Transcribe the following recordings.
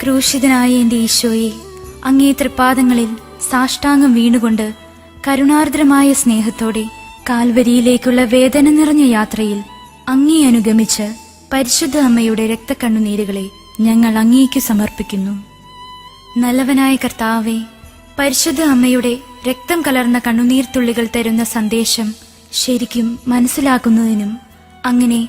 ക്രൂശിതനായ എൻ്റെ ഈശോയെ, അങ്ങേ തൃപ്പാദങ്ങളിൽ സാഷ്ടാംഗം വീണുകൊണ്ട് കരുണാർദ്രമായ സ്നേഹത്തോടെ കാൽവരിയിലേക്കുള്ള വേദന നിറഞ്ഞ യാത്രയിൽ അങ്ങേ അനുഗമിച്ച് പരിശുദ്ധ അമ്മയുടെ രക്തക്കണ്ണുനീരുകളെ ഞങ്ങൾ അങ്ങേക്ക് സമർപ്പിക്കുന്നു. നല്ലവനായ കർത്താവേ, പരിശുദ്ധ അമ്മയുടെ രക്തം കലർന്ന കണ്ണുനീർത്തുള്ളികൾ തരുന്ന സന്ദേശം ശരിക്കും മനസ്സിലാക്കുന്നതിനും അങ്ങനെ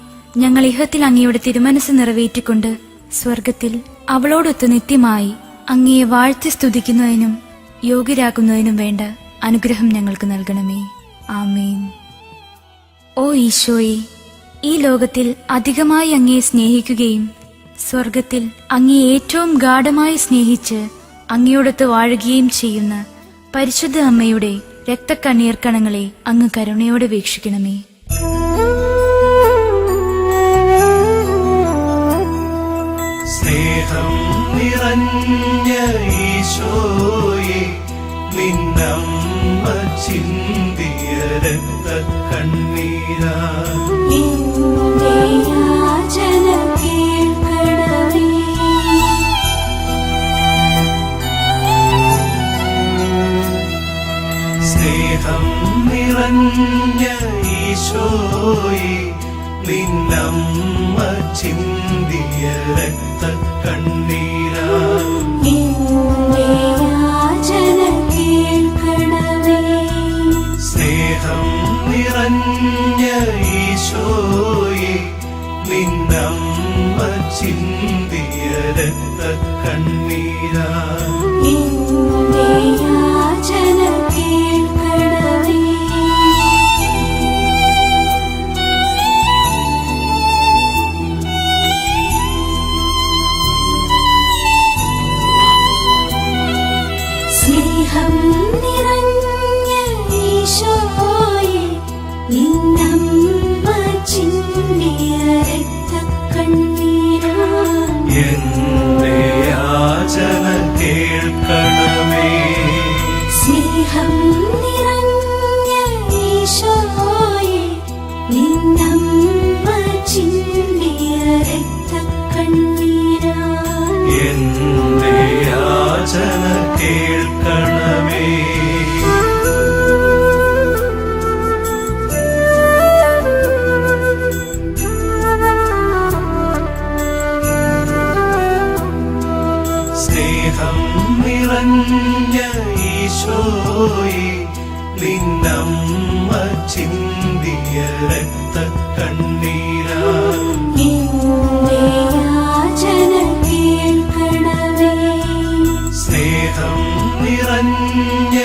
ഞങ്ങൾ ഇഹത്തിൽ അങ്ങയുടെ തിരുമനസ് നിറവേറ്റിക്കൊണ്ട് സ്വർഗത്തിൽ അവളോടൊത്ത് നിത്യമായി അങ്ങയെ വാഴ്ത്തി സ്തുതിക്കുന്നതിനും യോഗ്യരാക്കുന്നതിനും വേണ്ട അനുഗ്രഹം ഞങ്ങൾക്ക് നൽകണമേ. ആമേൻ. ഓ ഈശോയെ, ഈ ലോകത്തിൽ അധികമായി അങ്ങയെ സ്നേഹിക്കുകയും സ്വർഗത്തിൽ അങ്ങയെ ഏറ്റവും ഗാഢമായി സ്നേഹിച്ച് അങ്ങയോടൊത്ത് വാഴുകയും ചെയ്യുന്ന പരിശുദ്ധ അമ്മയുടെ രക്തക്കണ്ണീർ കണങ്ങളെ അങ്ങ് കരുണയോടെ വീക്ഷിക്കണമേ. സ്നേഹം നിറഞ്ഞ ഈശോയെ, നിന്നമ്മ ചിന്തിയ രക്തക്കണ്ണീരാ സ്നേഹം നിറഞ്ഞ ഈശോയെ, നിന്നമ്മ ചിന്തിയ രക്തക്കണ്ണീരാ സ്നേഹം നിറഞ്ഞ ഈശോയെ, നിന്നമ്മ ചിന്തിയ രക്തക്കണ്ണീരാ സ്നേഹം നിറഞ്ഞ ഈശോയെ, നിന്നമ്മ ചിന്തിയ രക്തക്കണ്ണീരാ എന്റെ യാചന കേൾക്കണമേ. സ്നേഹം നിറഞ്ഞ ഈശോയെ, നിന്നമ്മ ചിന്തിയ രക്തക്കണ്ണീരാ എന്റെ യാചന കേൾക്കണമേ. സ്നേഹം നിറഞ്ഞ ഈശോയെ, നിന്നമ്മ ചിന്തിയ രക്തക്കണ്ണീരാ സ്നേഹം നിറഞ്ഞ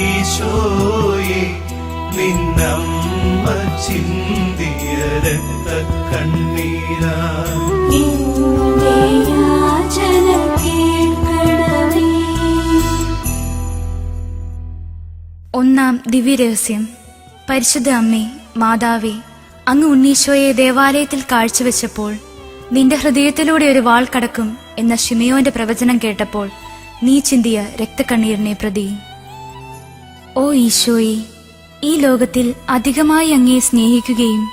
ഈശോയെ, നിന്നമ്മ ചിന്തിയ രക്തക്കണ്ണീരാ ഒന്നാം ദിവ്യരഹസ്യം. പരിശുദ്ധ അമ്മേ, മാതാവേ, അങ്ങ് ഉണ്ണീശോയെ ദേവാലയത്തിൽ കാഴ്ചവെച്ചപ്പോൾ നിന്റെ ഹൃദയത്തിലൂടെ ഒരു വാൾ കടക്കും എന്ന ശിമയോന്റെ പ്രവചനം കേട്ടപ്പോൾ നീ ചിന്തിയ രക്തക്കണ്ണീരിനെ പ്രതി. ഓ ഈശോയെ, ഈ ലോകത്തിൽ അധികമായി അങ്ങയെ സ്നേഹിക്കുകയും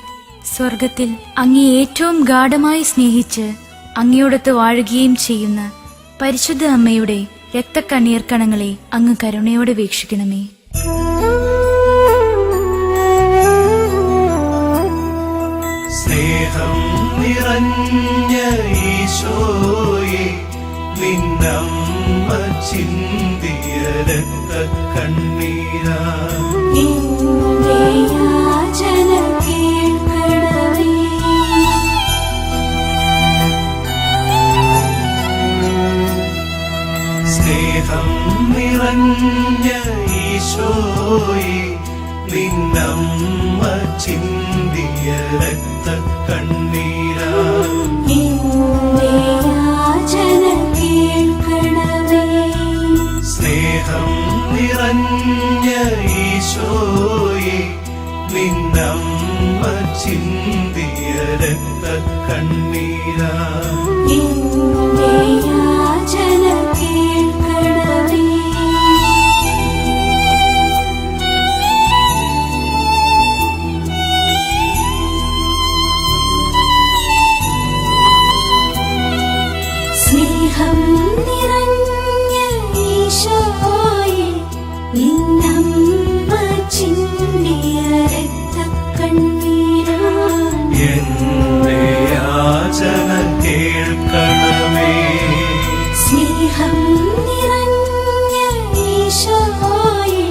സ്വർഗത്തിൽ അങ്ങയെ ഏറ്റവും ഗാഢമായി സ്നേഹിച്ച് അങ്ങയോടൊത്ത് വാഴുകയും ചെയ്യുന്ന പരിശുദ്ധ അമ്മയുടെ രക്തക്കണ്ണീർ കണങ്ങളെ അങ്ങ് കരുണയോടെ വീക്ഷിക്കണമേ. സ്നേഹം നിറഞ്ഞ ഈശോയെ, നിന്നമ്മ ചിന്തിയ രക്തക്കണ്ണീരാ സ്നേഹം നിറഞ്ഞ ഈശോയെ, നിന്നമ്മ ചിന്തിയ രക്തക്കണ്ണീരാ സ്നേഹം നിറഞ്ഞ ഈശോയെ, നിന്നമ്മ ചിന്തിയ രക്തക്കണ്ണീരാ സ്നേഹം ചിന്തിയ രക്തക്കണ്ണീരാ എന്റെ യാചന കേൾക്കണമേ. സ്നേഹം നിറഞ്ഞ ഈശോയെ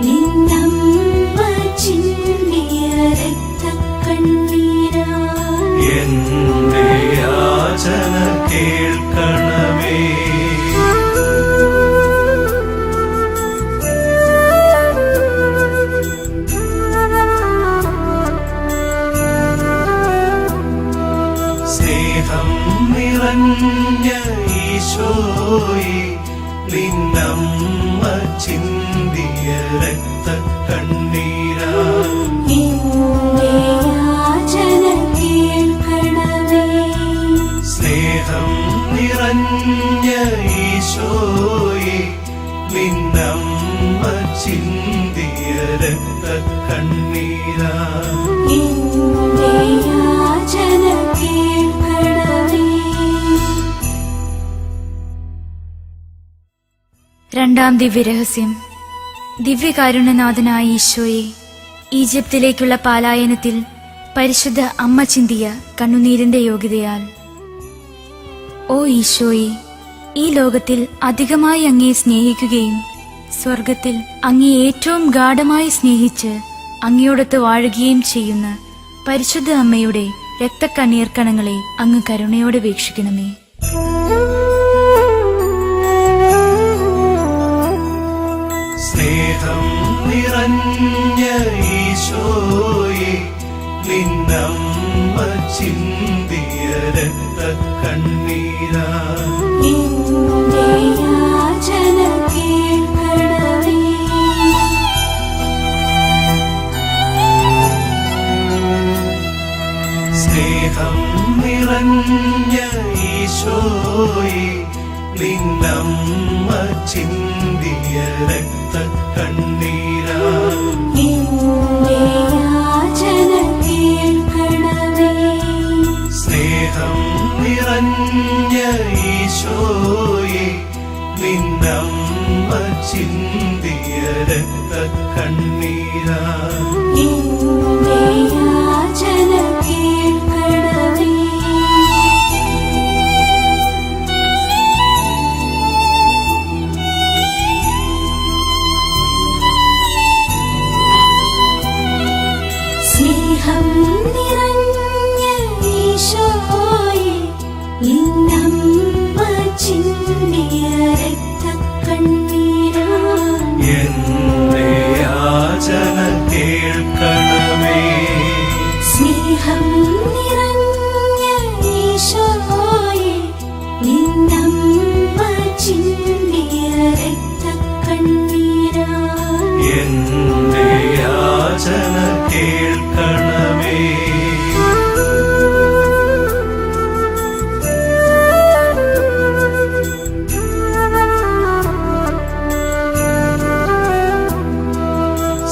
നിന്നമ്മ ചിന്തിയ രക്തക്കണ്ണീരാ എന്റെ യാചന കേൾക്കണമേ. സ്നേഹം നിറഞ്ഞ ഈശോയെ നിന്നമ്മ ചിന്തിയ രക്തക്കണ്ണീരാ എന്റെ യാചന കേൾക്കണമേ. സ്നേഹം നിറഞ്ഞ ഈശോയെ നിന്നമ്മ ചിന്തിയ രക്തക്കണ്ണീരാ എന്റെ യാചന കേൾക്കണമേ. രണ്ടാം ദിവ്യരഹസ്യം. ദിവ്യകാരുണ്യനാഥനായ ഈശോയെ, ഈജിപ്തിലേക്കുള്ള പാലായനത്തിൽ പരിശുദ്ധ അമ്മ ചിന്തിയ കണ്ണുനീരിന്റെ യോഗ്യതയാൽ. ഓ ഈശോയെ, ഈ ലോകത്തിൽ അധികമായി അങ്ങയെ സ്നേഹിക്കുകയും സ്വർഗത്തിൽ അങ്ങയെ ഏറ്റവും ഗാഢമായി സ്നേഹിച്ച് അങ്ങയോടൊത്ത് വാഴുകയും ചെയ്യുന്ന പരിശുദ്ധ അമ്മയുടെ രക്തക്കണ്ണീർ കണങ്ങളെ അങ്ങ് കരുണയോടെ വീക്ഷിക്കണമേ. സ്നേഹം നിറഞ്ഞ ഈശോയെ നിന്നമ്മ ചിന്തിയ രക്തക്കണ്ണീരാ എന്റെ യാചന കേൾക്കണമേ. സ്നേഹം നിറഞ്ഞ ഈശോയെ നിന്നമ്മ ചിന്തിയ രക്തക്കണ്ണീരാ എന്റെ യാചന കേൾക്കണമേ. സ്നേഹം നിറഞ്ഞ ഈശോയെ നിന്നമ്മ ചിന്തിയ രക്തക്കണ്ണീരാ എന്റെ യാചന കേൾക്കണമേ. സ്നേഹം നിറഞ്ഞ ഈശോയെ നിന്നമ്മ ചിന്തിയ രക്തക്കണ്ണീരാ എന്റെ യാചന കേൾക്കണമേ. സ്നേഹം നിറഞ്ഞ ഈശോയെ നിന്നമ്മ ചിന്തിയ രക്തക്കണ്ണീരാ എന്റെ യാചന കേൾക്കണമേ.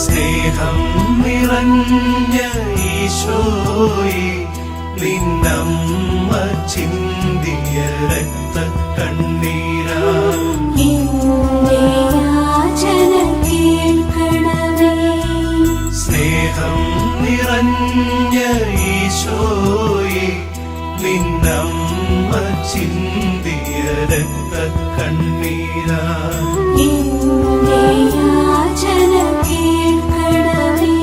സ്നേഹം നിറഞ്ഞ ഈശോയെ നിന്നമ്മ ചിന്തിയ രക്തക്കണ്ണീരാ എന്റെ യാചന കേൾക്കണമേ. സ്നേഹം നിറഞ്ഞ ഈശോയെ നിന്നമ്മ ചിന്തിയ രക്തക്കണ്ണീരാ എന്റെ യാചന കേൾക്കണമേ.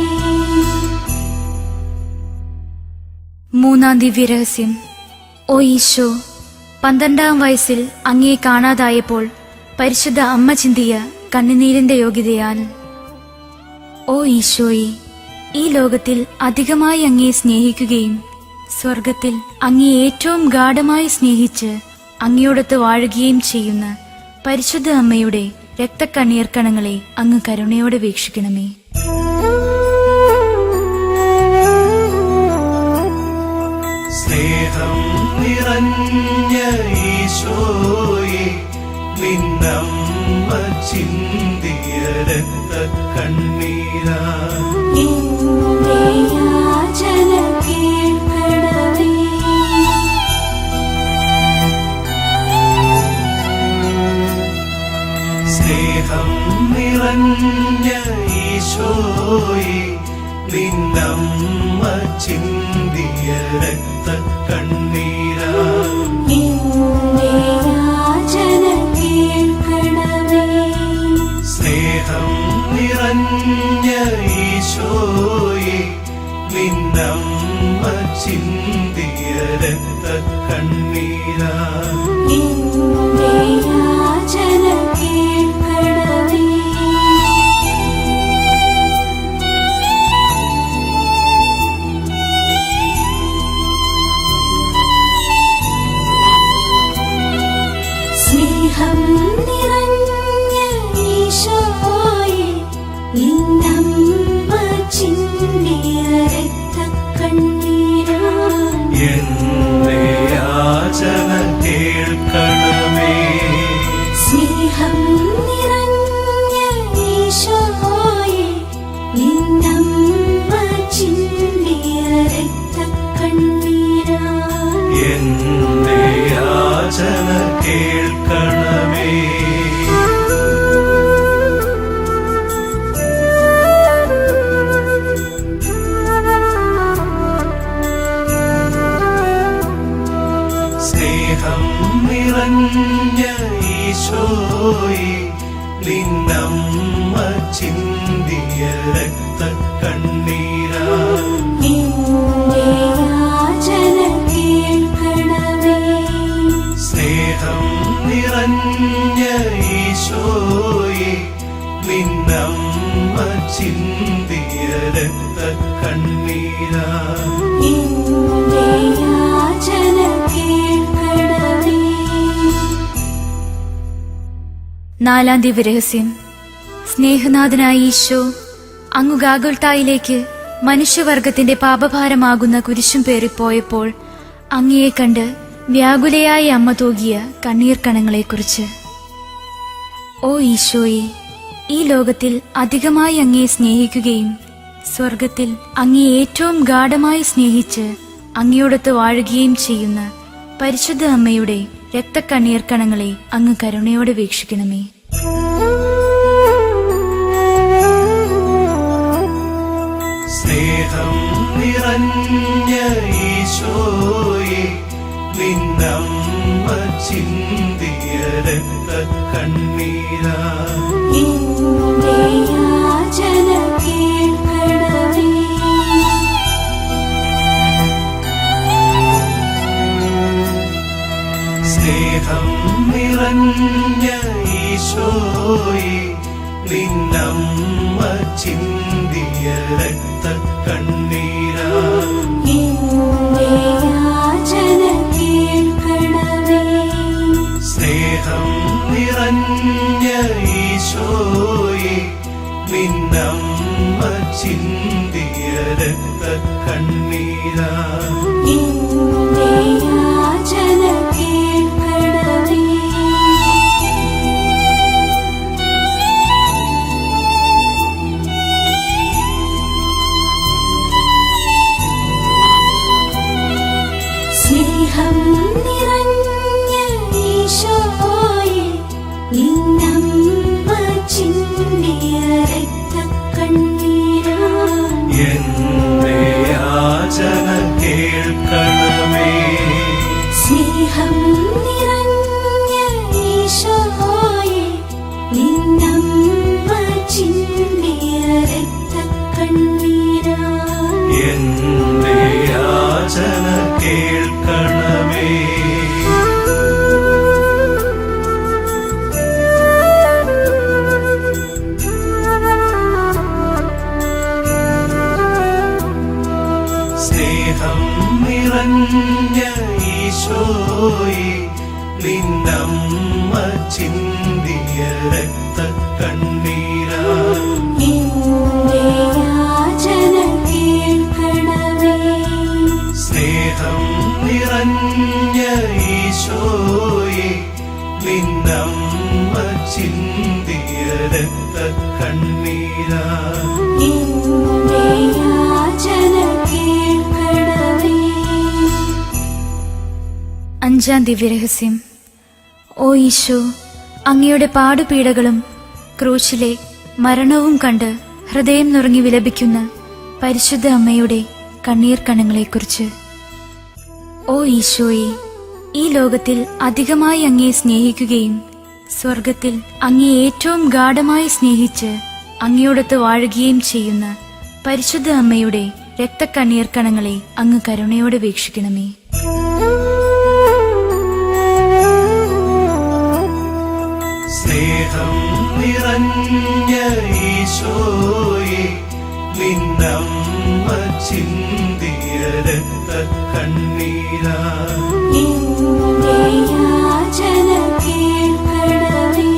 മൂന്നാം ദിവ്യരഹസ്യം. ഓ ഈശോ, 12-ാം വയസ്സിൽ അങ്ങയെ കാണാതായപ്പോൾ പരിശുദ്ധ അമ്മ ചിന്തിയ കണ്ണുനീരിന്റെ യോഗ്യതയാൽ. ഓ ഈശോയെ, ഈ ലോകത്തിൽ അധികമായി അങ്ങയെ സ്നേഹിക്കുകയും സ്വർഗത്തിൽ അങ്ങയെ ഏറ്റവും ഗാഢമായി സ്നേഹിച്ച് അങ്ങയോടൊത്ത് വാഴുകയും ചെയ്യുന്ന പരിശുദ്ധ അമ്മയുടെ രക്തക്കണ്ണീർ കണങ്ങളെ അങ്ങ് കരുണയോടെ വീക്ഷിക്കണമേ. സ്നേഹം നിറഞ്ഞ ഈശോയെ നിന്നമ്മ ചിന്തിയ രക്തക്കണ്ണീരാ എന്റെ യാചന കേൾക്കണമേ. സ്നേഹം നിറഞ്ഞ ഈശോ രക്തക്കണ്ണീരാ എന്റെ യാചന കേൾക്കണമേ. സ്നേഹം നിറഞ്ഞ ഈശോയെ നിന്നമ്മ ചിന്തിയ രക്തക്കണ്ണീരാ എന്റെ യാചന കേൾക്കണമേ. സ്നേഹം നിറഞ്ഞ ഈശോയെ നിന്നമ്മ ചിന്തിയ രക്തക്കണ്ണീരാ എന്റെ യാചന കേൾക്കണമേ. സ്നേഹം നിറഞ്ഞ ഈശോയെ നിന്നമ്മ ചിന്തിയ രക്തക്കണ്ണീരാ എന്റെ യാചന കേൾക്കണമേ. സ്നേഹം നിറഞ്ഞ ഈശോയെ നിന്നമ്മ ചിന്തിയ രക്തക്കണ്ണീരാ എന്റെ യാചന കേൾക്കണമേ. സ്നേഹം നിറഞ്ഞ ഈശോയെ നിന്നമ്മ ചിന്തിയ രക്തക്കണ്ണീരാ എന്റെ യാചന കേൾക്കണമേ. നാലാം ദിവ്യരഹസ്യം. സ്നേഹനാഥനായ ഈശോ അങ്ങു ഗാഗുൽത്തായിലേക്ക് മനുഷ്യവർഗത്തിന്റെ പാപഭാരമാകുന്ന കുരിശും പേറിപ്പോയപ്പോൾ അങ്ങയെ കണ്ട് വ്യാകുലയായ അമ്മ തൂകിയ കണ്ണീർ കണങ്ങളെക്കുറിച്ച്. ഓ ഈശോയെ, ഈ ലോകത്തിൽ അധികമായി അങ്ങയെ സ്നേഹിക്കുകയും സ്വർഗത്തിൽ അങ്ങയെ ഏറ്റവും ഗാഢമായി സ്നേഹിച്ച് അങ്ങയോടൊത്ത് വാഴുകയും ചെയ്യുന്ന പരിശുദ്ധ അമ്മയുടെ രക്തക്കണ്ണീർ കണങ്ങളെ അങ്ങ് കരുണയോടെ വീക്ഷിക്കണമേ. സ്നേഹം നിറഞ്ഞ ഈശോയെ നിന്നമ്മ ചിന്തിയ രക്തക്കണ്ണീരാ എന്റെ യാചന കേൾക്കണമേ. സ്നേഹം നിറഞ്ഞ ഈശോയെ നിന്നമ്മ ചിന്തിയ രക്തക്കണ്ണീരാ എന്റെ യാചന കേൾക്കണമേ. സ്നേഹം നിറഞ്ഞ ഈശോയെ നിന്നമ്മ ചിന്തിയ രക്തക്കണ്ണീരാ എന്റെ യാചന കേൾക്കണമേ. സ്നേഹം നിറഞ്ഞ ഈശോയെ നിന്നമ്മ ചിന്തിയ രക്തക്കണ്ണീരാ എന്റെ യാചന കേൾക്കണമേ. സ്നേഹം നിറഞ്ഞ ഈശോയെ നിന്നമ്മ ചിന്തിയ രക്തക്കണ്ണീരാ എന്റെ യാചന കേൾക്കണമേ. സ്നേഹം നിറഞ്ഞ ഈശോയെ നിന്നമ്മ ചിന്തിയ രക്തക്കണ്ണീരാ എന്റെ യാചന കേൾക്കണമേ. സ്നേഹം നിറഞ്ഞ ഈശോയെ നിന്നമ്മ ചിന്തിയ രക്തക്കണ്ണീരാ എന്റെ യാചന കേൾക്കണമേ. അഞ്ചാം ദിവ്യരഹസ്യം. ഓ ഈശോ, അങ്ങയുടെ പാടുപീഡകളും ക്രൂശിലെ മരണവും കണ്ട് ഹൃദയം നുറുങ്ങി വിലപിക്കുന്ന പരിശുദ്ധ അമ്മയുടെ കണ്ണീർ കണങ്ങളെക്കുറിച്ച്. ഓ ഈശോയെ, ഈ ലോകത്തിൽ അധികമായി അങ്ങയെ സ്നേഹിക്കുകയും സ്വർഗത്തിൽ അങ്ങയെ ഏറ്റവും ഗാഢമായി സ്നേഹിച്ച് അങ്ങയോടൊത്ത് വാഴുകയും ചെയ്യുന്ന പരിശുദ്ധ അമ്മയുടെ രക്തക്കണ്ണീർ കണങ്ങളെ അങ്ങ് കരുണയോടെ വീക്ഷിക്കണമേ. സ്നേഹം നിറഞ്ഞ ഈശോയെ, നിന്നമ്മ ചിന്തിയ രക്തക്കണ്ണീരാ എന്റെ യാചന കേൾക്കണമേ.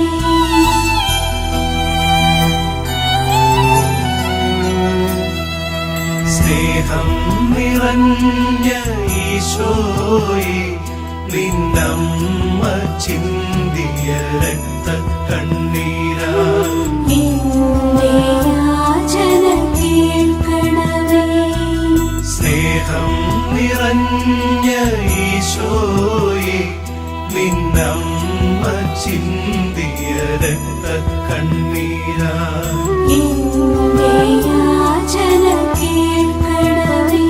സ്നേഹം നിറഞ്ഞ ഈശോയെ, നിന്നമ്മ ചിന്തിയ രക്തക്കണ്ണീരാ എന്റെ യാചന കേൾക്കണമേ. സ്നേഹം നിറഞ്ഞ ഈശോയെ, നിന്നമ്മ ചിന്തിയ രക്തക്കണ്ണീരാ എന്റെ യാചന കേൾക്കണമേ.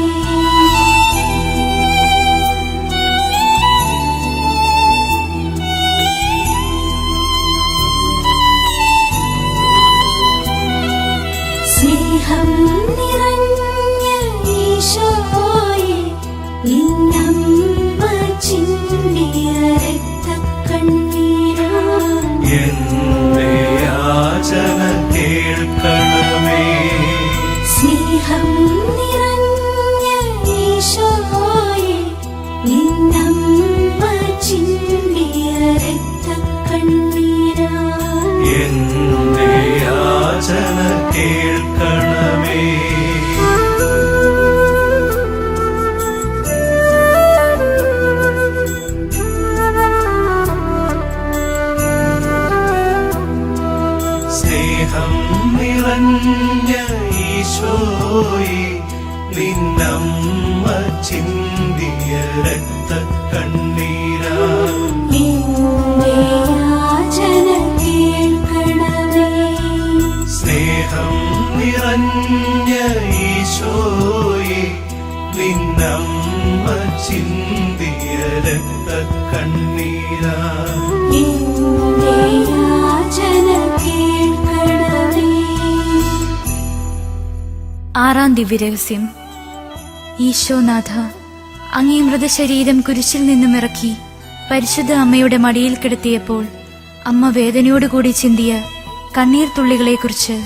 സ്നേഹം നിറഞ്ഞ ഈശോയെ, നിന്നമ്മ ചിന്തിയ രക്തക്കണ്ണീരാ എന്റെ യാചന കേൾക്കണമേ. സ്നേഹം നിറഞ്ഞ ഈശോയെ, നിന്നമ്മ ചിന്തിയ രക്തക്കണ്ണീരാ എന്റെ യാചന കേൾക്കണമേ. സ്നേഹം നിറഞ്ഞ ഈശോയെ, നിന്നമ്മ ചിന്തിയ രക്തക്കണ്ണീരാ എന്റെ യാചന കേൾക്കണമേ. സ്നേഹം നിറഞ്ഞ ഈശോയെ, നിന്നമ്മ ചിന്തിയ രക്തക്കണ്ണീരാ എന്റെ യാചന കേൾക്കണമേ. ആറാം ദിവ്യരഹസ്യം. ഈശോനാഥ, അങ്ങേ മൃതശരീരം കുരിശിൽ നിന്നും ഇറക്കി പരിശുദ്ധ അമ്മയുടെ മടിയിൽ കിടത്തിയപ്പോൾ അമ്മ വേദനയോടുകൂടി ചിന്തിയ കണ്ണീർ തുള്ളികളെക്കുറിച്ച്.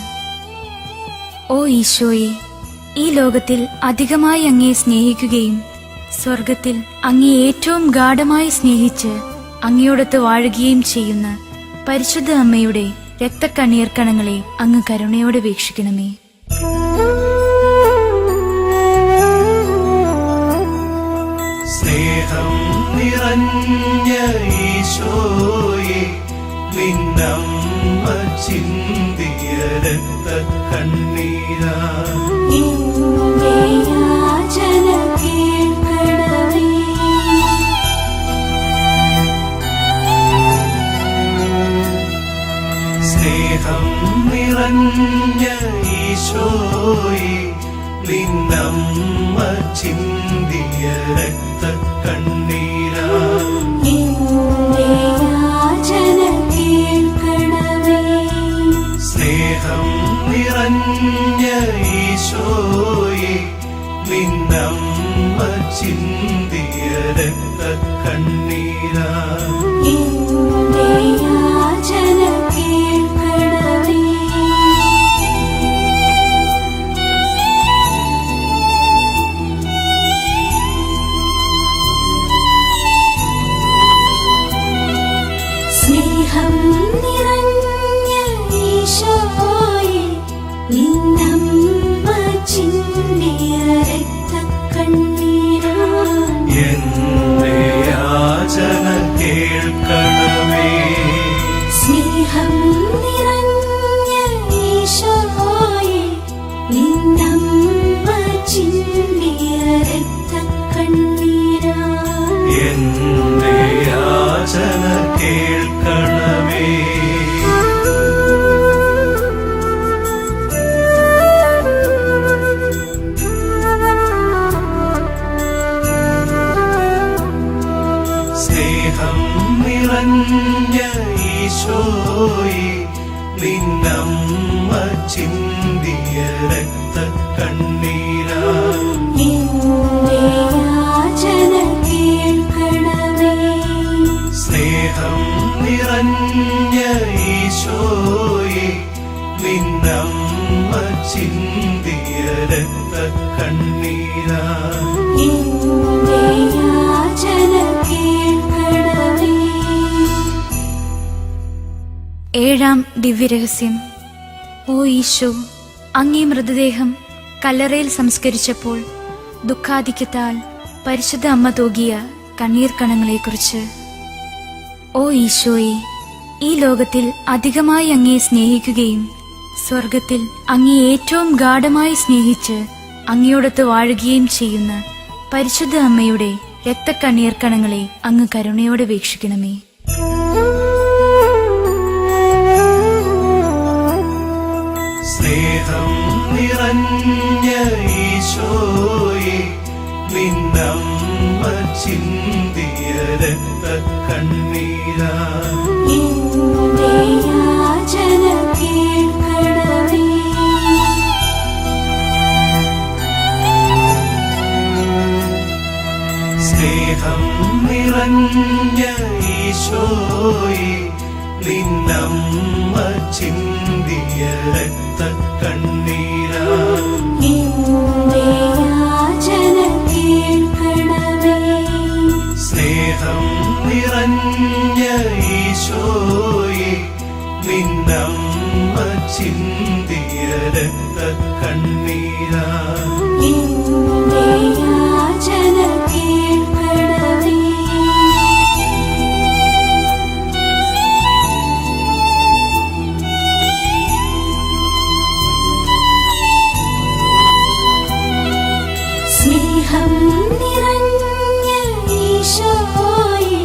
ഓ ഈശോയെ, ഈ ലോകത്തിൽ അധികമായി അങ്ങയെ സ്നേഹിക്കുകയും സ്വർഗത്തിൽ അങ്ങയെ ഏറ്റവും ഗാഢമായി സ്നേഹിച്ച് അങ്ങയോടൊത്ത് വാഴുകയും ചെയ്യുന്ന പരിശുദ്ധ അമ്മയുടെ രക്തക്കണ്ണീർ കണങ്ങളെ അങ്ങ് കരുണയോടെ വീക്ഷിക്കണമേ. സ്നേഹം നിറഞ്ഞ ഈശോയെ, നിന്നമ്മ ചിന്തിയ രക്തക്കണ്ണീരാ എന്റെ യാചന കേൾക്കണമേ. സ്നേഹം നിറഞ്ഞ ഈശോയെ, നിന്നമ്മ ചിന്തിയ രക്തക്കണ്ണീരാ എന്റെ യാചന കേൾക്കണമേ. സ്നേഹം നിറഞ്ഞ ഈശോയെ, നിന്നമ്മ ചിന്തിയ രക്തക്കണ്ണീരാ എന്റെ യാചന കേൾക്കണമേ. സ്നേഹം നിറഞ്ഞ ഈശോയെ, നിന്നമ്മ ചിന്തിയ രക്തക്കണ്ണീരാ എന്റെ നിറഞ്ഞ ഈശോയെ നിന്നമ്മ ചിന്തിയ രക്തക്കണ്ണീരാ എന്റെ യാചന കേൾക്കണമേ. സ്നേഹം നിറഞ്ഞ ഈശോയെ നിന്നമ്മ ചിന്തിയ രക്തക്കണ്ണീരാ എന്റെ യാചന കേൾക്കണമേ. ഏഴാം ദിവ്യരഹസ്യം. ഓ ഈശോ, അങ്ങേ മൃതദേഹം കല്ലറയിൽ സംസ്കരിച്ചപ്പോൾ ദുഃഖാധിക്യത്താൽ പരിശുദ്ധ അമ്മ തൂകിയ കണ്ണീർ കണങ്ങളെക്കുറിച്ച്. ഓ ഈശോയെ, ഈ ലോകത്തിൽ അധികമായി അങ്ങയെ സ്നേഹിക്കുകയും സ്വർഗത്തിൽ അങ്ങയെ ഏറ്റവും ഗാഢമായി സ്നേഹിച്ച് അങ്ങയോടൊത്ത് വാഴുകയും ചെയ്യുന്ന പരിശുദ്ധ അമ്മയുടെ രക്തക്കണ്ണീർ കണങ്ങളെ അങ്ങ് കരുണയോടെ വീക്ഷിക്കണമേ. സ്നേഹം നിറഞ്ഞ ഈശോയെ നിന്നമ്മ ചിന്തിയ രക്തക്കണ്ണീരാ എന്റെ യാചന കേൾക്കണമേ. സ്നേഹം നിറഞ്ഞ ഈശോയെ നിന്നമ്മ ചിന്തിയ രക്തക്കണ്ണീരാ എന്റെ യാചന കേൾക്കണമേ. സ്നേഹം നിറഞ്ഞ ഈശോയെ നിന്നമ്മ ചിന്തിയ രക്തക്കണ്ണീരാ എന്റെ യാചന കേൾക്കണമേ. സ്നേഹം നിറഞ്ഞ ഈശോയെ